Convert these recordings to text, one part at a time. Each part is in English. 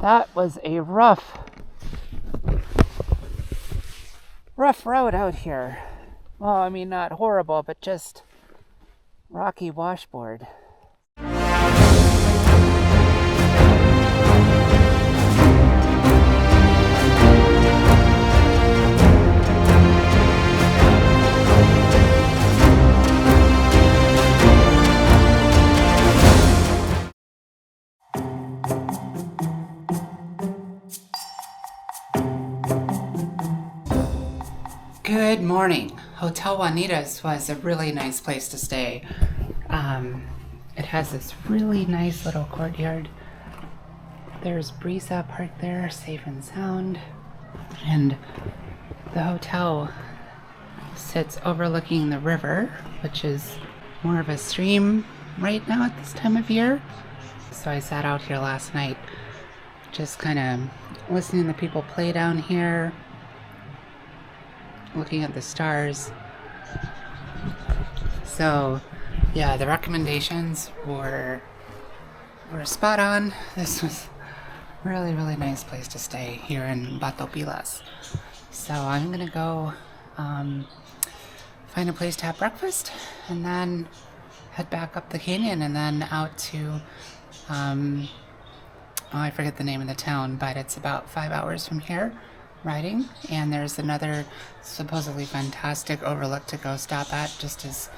That was a rough road out here. Well, I mean, not horrible, but just rocky washboard. Good morning. Hotel Juanitas was a really nice place to stay. It has this really nice little courtyard. There's Brisa parked there, safe and sound. And the hotel sits overlooking the river, which is more of a stream right now at this time of year. So I sat out here last night just kind of listening to people play down here, looking at the stars. So yeah, the recommendations were spot on. This was a really nice place to stay here in Batopilas. So I'm gonna go find a place to have breakfast and then head back up the canyon and then out to I forget the name of the town, but it's about 5 hours from here riding, and there's another supposedly fantastic overlook to go stop at, just as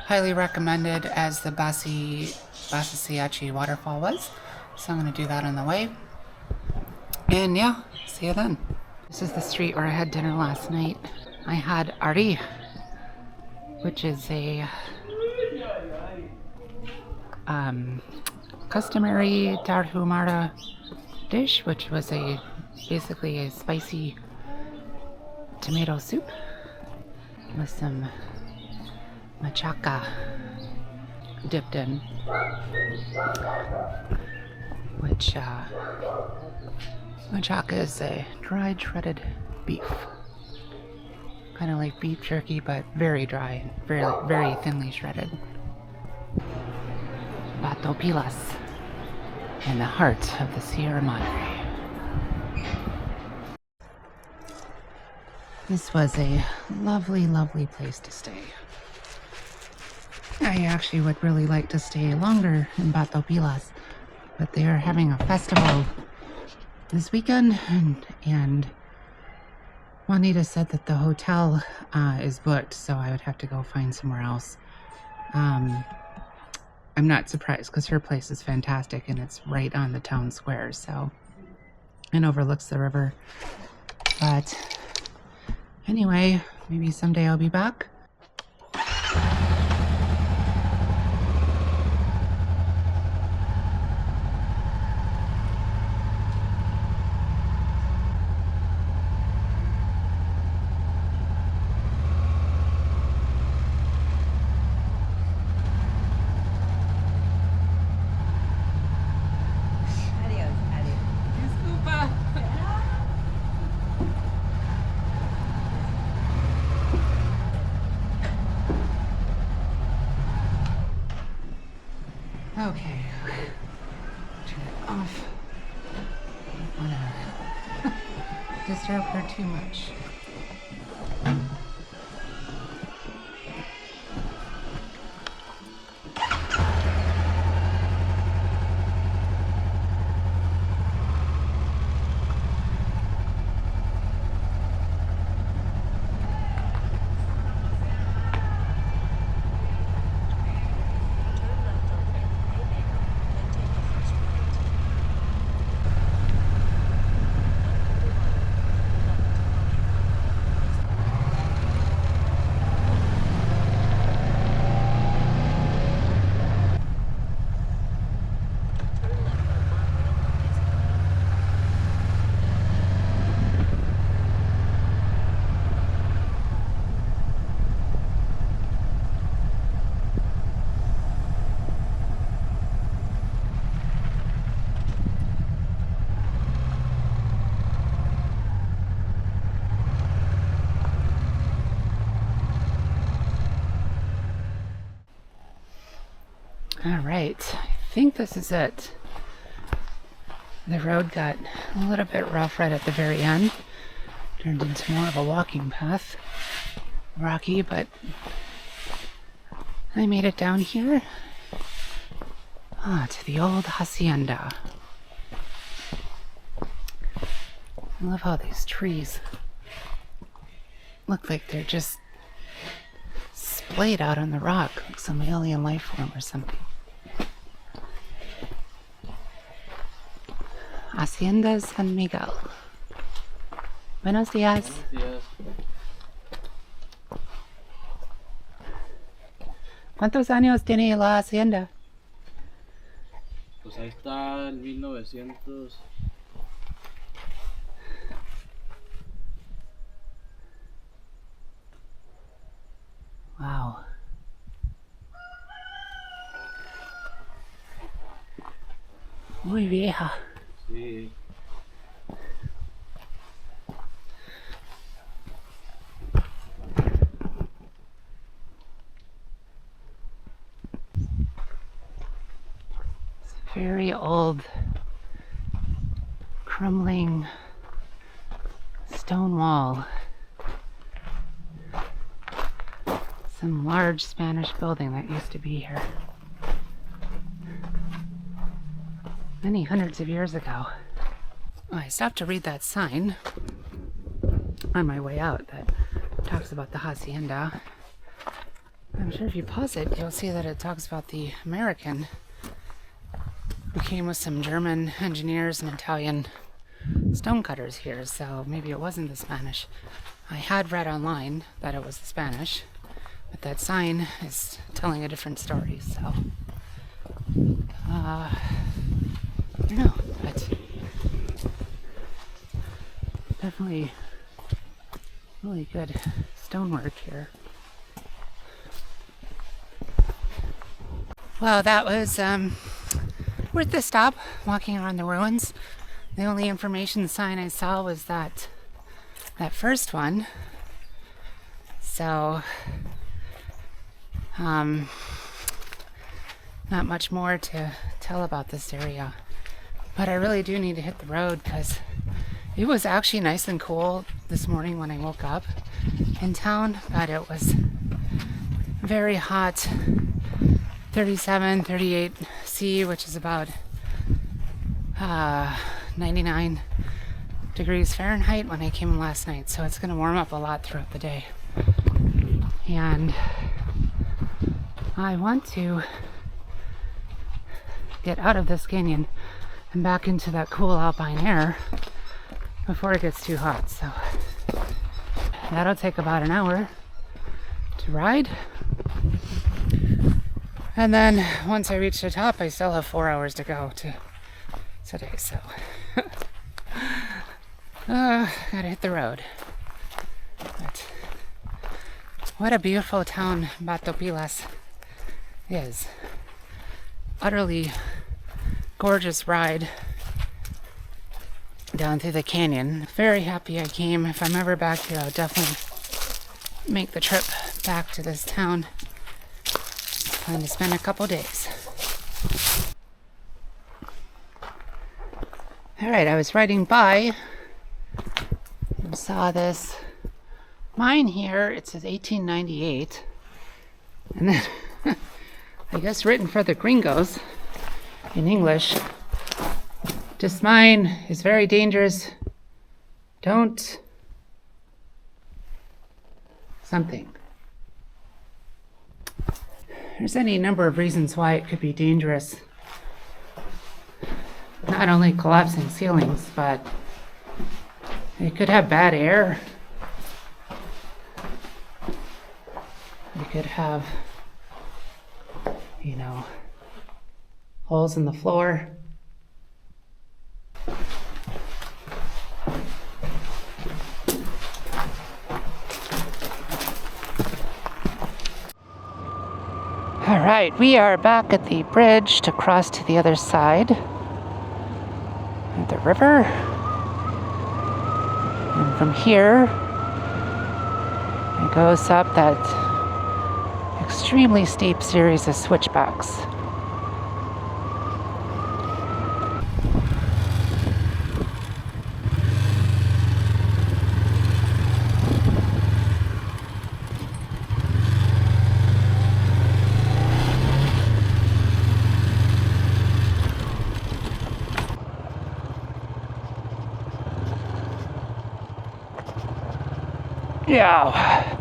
highly recommended as the Basasiachi waterfall was. So I'm going to do that on the way, and yeah, see you then. This is the street where I had dinner last night. I had ari, which is a customary tarhumara dish, which was basically a spicy tomato soup with some machaca dipped in, which machaca is a dried shredded beef, kind of like beef jerky, but very dry, very thinly shredded. Batopilas, in the heart of the Sierra Madre. This was a lovely place to stay. I actually would really like to stay longer in Batopilas, but they are having a festival this weekend, and Juanita said that the hotel is booked, so I would have to go find somewhere else. I'm not surprised because her place is fantastic and it's right on the town square, so, and overlooks the river. But anyway, maybe someday I'll be back. Okay, turn it off. I don't want to disturb her too much. All right, I think this is it. The road got a little bit rough right at the very end. Turned into more of a walking path. Rocky, but I made it down here. To the old hacienda. I love how these trees look like they're just splayed out on the rock, like some alien life form or something. Hacienda San Miguel. Buenos días. Buenos días. ¿Cuántos años tiene la hacienda? Pues ahí está en 1900. Wow. Muy vieja. Sí. Very old, crumbling stone wall. Some large Spanish building that used to be here many hundreds of years ago. I stopped to read that sign on my way out that talks about the hacienda. I'm sure if you pause it, you'll see that it talks about the American who came with some German engineers and Italian stonecutters here, so maybe it wasn't the Spanish. I had read online that it was the Spanish, but that sign is telling a different story, so I don't know, but definitely really good stonework here. Well, that was worth the stop, walking around the ruins. The only information sign I saw was that first one. So, not much more to tell about this area. But I really do need to hit the road because it was actually nice and cool this morning when I woke up in town, but it was very hot. 37, 38 C, which is about 99 degrees Fahrenheit when I came in last night. So it's going to warm up a lot throughout the day. And I want to get out of this canyon and back into that cool alpine air before it gets too hot. So that'll take about an hour to ride. And then once I reach the top, I still have 4 hours to go to today, so gotta hit the road. But what a beautiful town Batopilas is. Utterly gorgeous ride down through the canyon. Very happy I came. If I'm ever back here, I'll definitely make the trip back to this town. Plan to spend a couple days. Alright, I was riding by and saw this mine here. It says 1898. And then, I guess written for the gringos in English. This mine is very dangerous. Don't something. There's any number of reasons why it could be dangerous. Not only collapsing ceilings, but it could have bad air. You could have, holes in the floor. All right, we are back at the bridge to cross to the other side of the river. And from here, it goes up that extremely steep series of switchbacks. Yeah.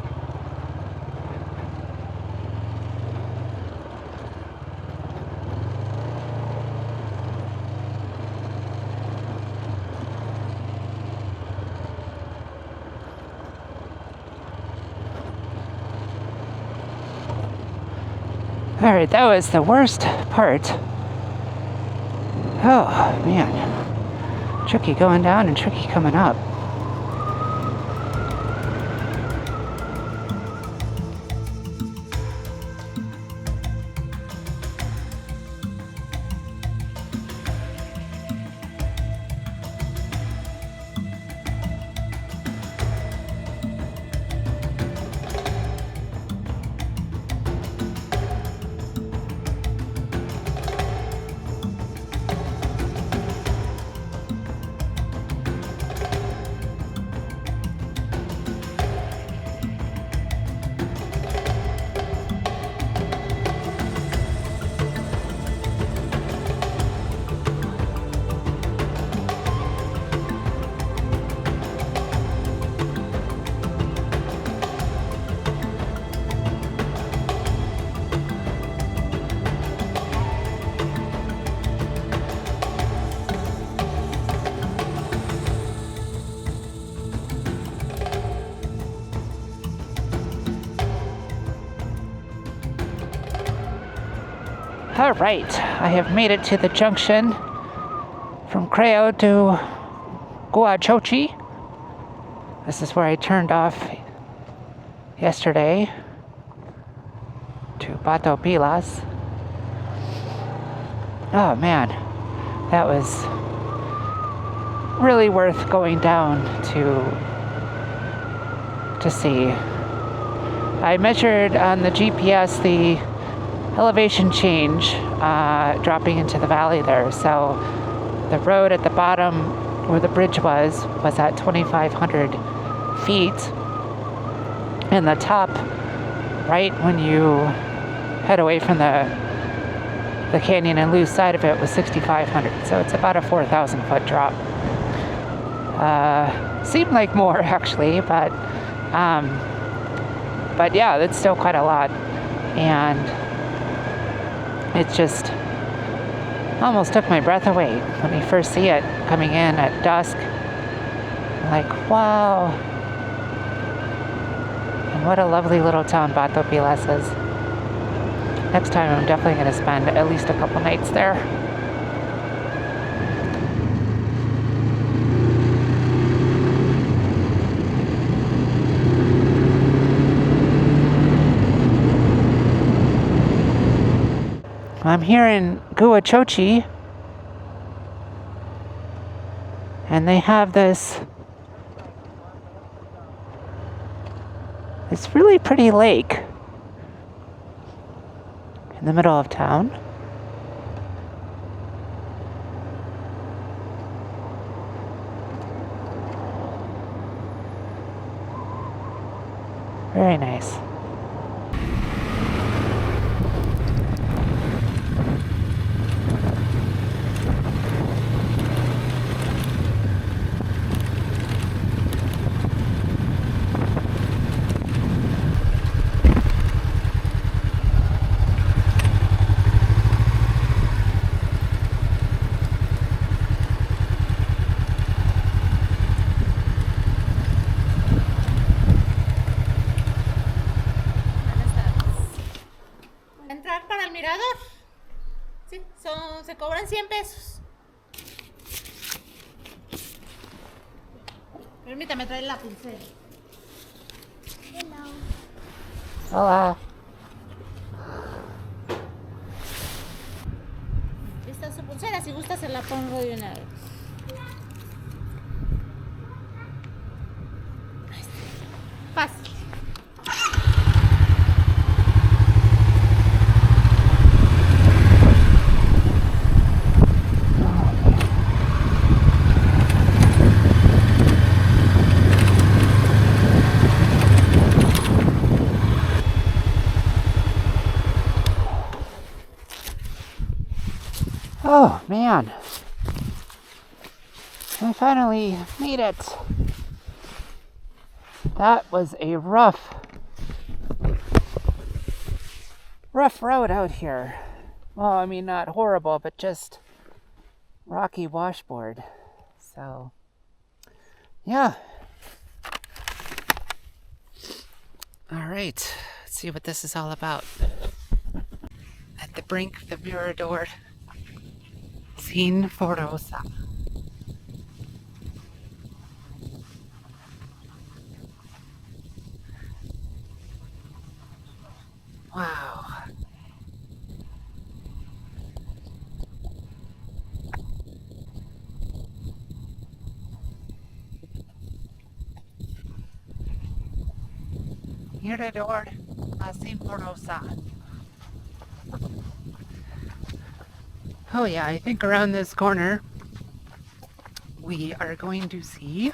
Alright, that was the worst part. Oh, man. Tricky going down and tricky coming up. All right, I have made it to the junction from Creo to Guachochi. This is where I turned off yesterday to Bato Pilas. Oh man, that was really worth going down to see. I measured on the GPS the elevation change dropping into the valley there. So the road at the bottom where the bridge was at 2,500 feet. And the top, right when you head away from the canyon and lose sight of it, was 6,500. So it's about a 4,000 foot drop. Seemed like more actually, but yeah, that's still quite a lot. And it just almost took my breath away when you first see it coming in at dusk. Like, wow. And what a lovely little town Bato Pilas is. Next time I'm definitely going to spend at least a couple nights there. I'm here in Guachochi, and they have this really pretty lake in the middle of town. Very nice. Sí, se cobran 100 pesos. Permítame traer la pulsera. Hello. Hola. Esta es su pulsera, si gusta se la pongo de una vez. Fácil. Oh man, I finally made it. That was a rough road out here. Well, I mean, not horrible, but just rocky washboard. So, yeah. All right, let's see what this is all about. At the brink of the Mirador, Sin Forosa. Wow. Mirador Sin Forosa. Oh yeah, I think around this corner we are going to see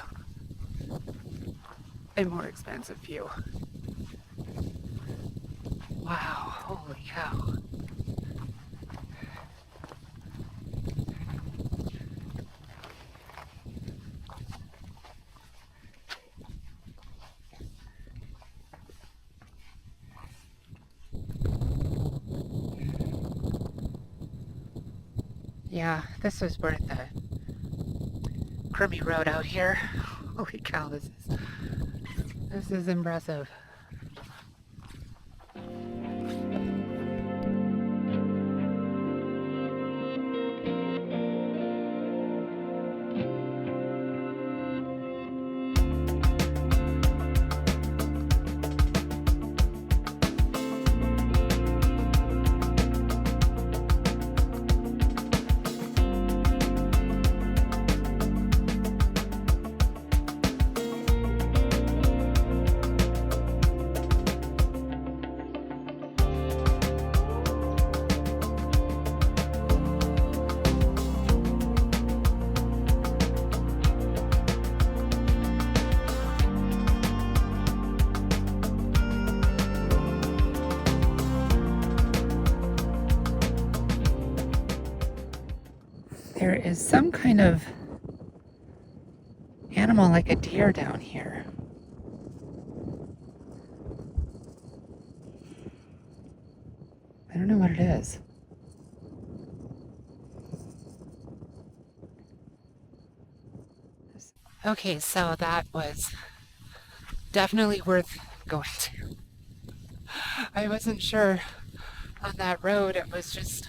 a more expensive view. Wow, holy cow. Yeah, this was worth the crummy road out here. Holy cow, this is impressive. There is some kind of animal like a deer down here. I don't know what it is. Okay, so that was definitely worth going to. I wasn't sure on that road. It was just,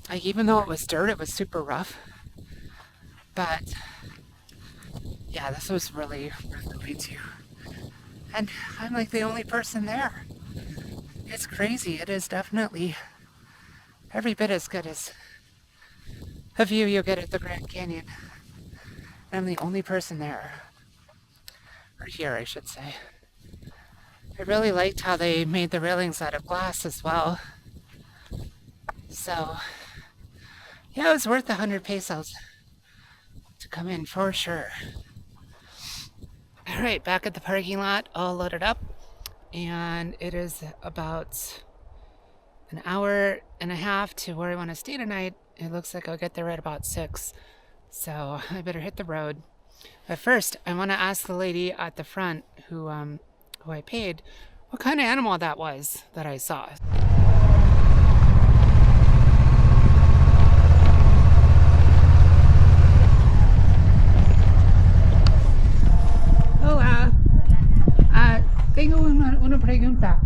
like, even though it was dirt, it was super rough. But yeah, this was really worth going to. And I'm like the only person there. It's crazy. It is definitely every bit as good as a view you'll get at the Grand Canyon. I'm the only person there. Or here, I should say. I really liked how they made the railings out of glass as well. So, yeah, it was worth 100 pesos to come in for sure. All right, back at the parking lot, all loaded up. And it is about an hour and a half to where I want to stay tonight. It looks like I'll get there at about 6. So I better hit the road. But first, I want to ask the lady at the front who I paid what kind of animal that was that I saw. Hola. Tengo una pregunta.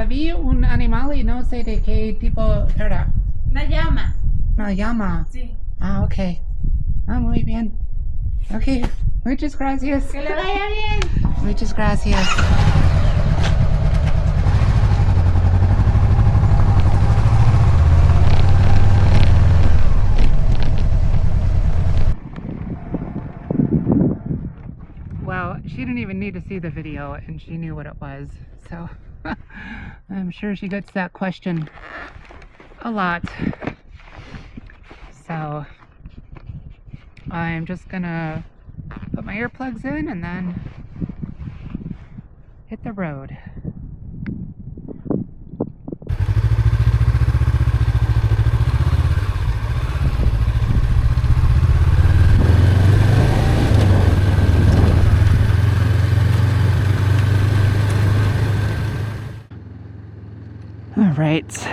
Vi un animal y no sé de qué tipo era. Una llama. Una llama. Sí. Ah, ok. Ah, muy bien. Ok, muchas gracias. Que le vaya bien. Muchas gracias. Well, she didn't even need to see the video and she knew what it was. So I'm sure she gets that question a lot. So I'm just gonna put my earplugs in and then hit the road. right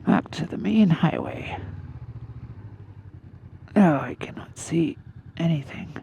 up to the main highway. Oh, I cannot see anything.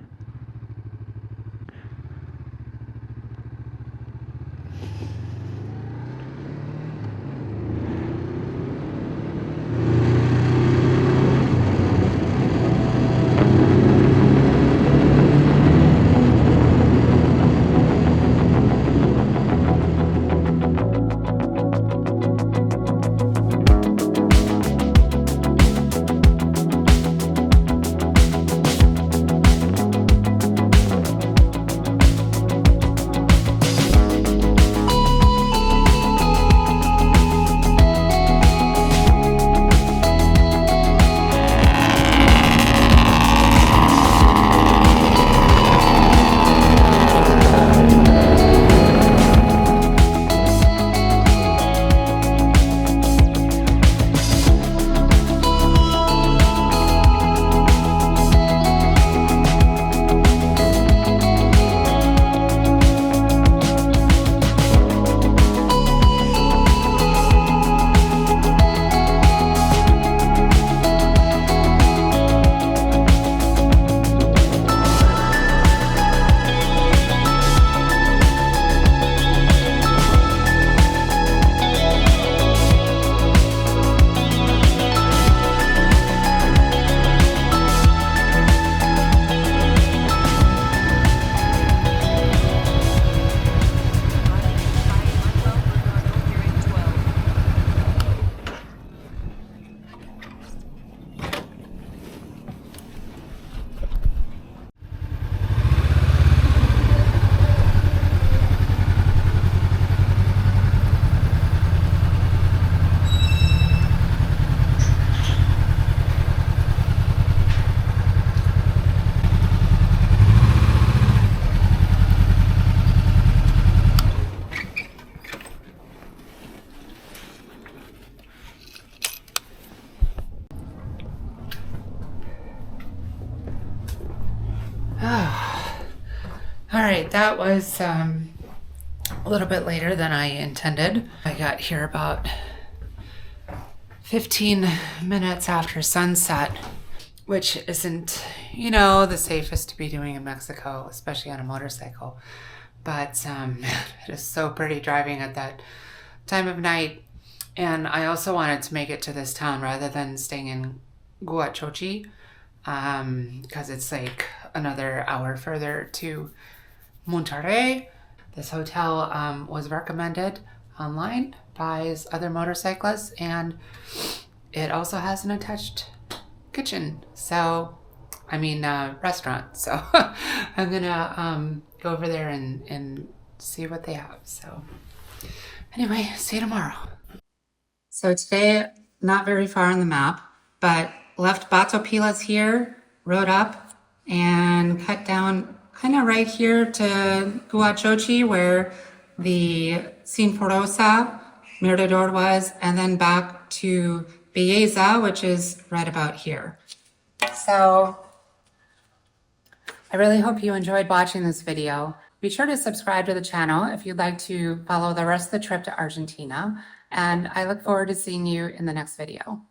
All right, that was a little bit later than I intended. I got here about 15 minutes after sunset, which isn't, the safest to be doing in Mexico, especially on a motorcycle. But it is so pretty driving at that time of night. And I also wanted to make it to this town rather than staying in Huachochi, because it's like another hour further to Monterrey. This hotel was recommended online by other motorcyclists, and it also has an attached kitchen. So, restaurant. So I'm gonna go over there and see what they have. So anyway, see you tomorrow. So today, not very far on the map, but left Bato Pilas here, rode up and cut down kind of right here to Huachochi, where the Sinforosa Mirador was, and then back to Belleza, which is right about here. So I really hope you enjoyed watching this video. Be sure to subscribe to the channel if you'd like to follow the rest of the trip to Argentina, and I look forward to seeing you in the next video.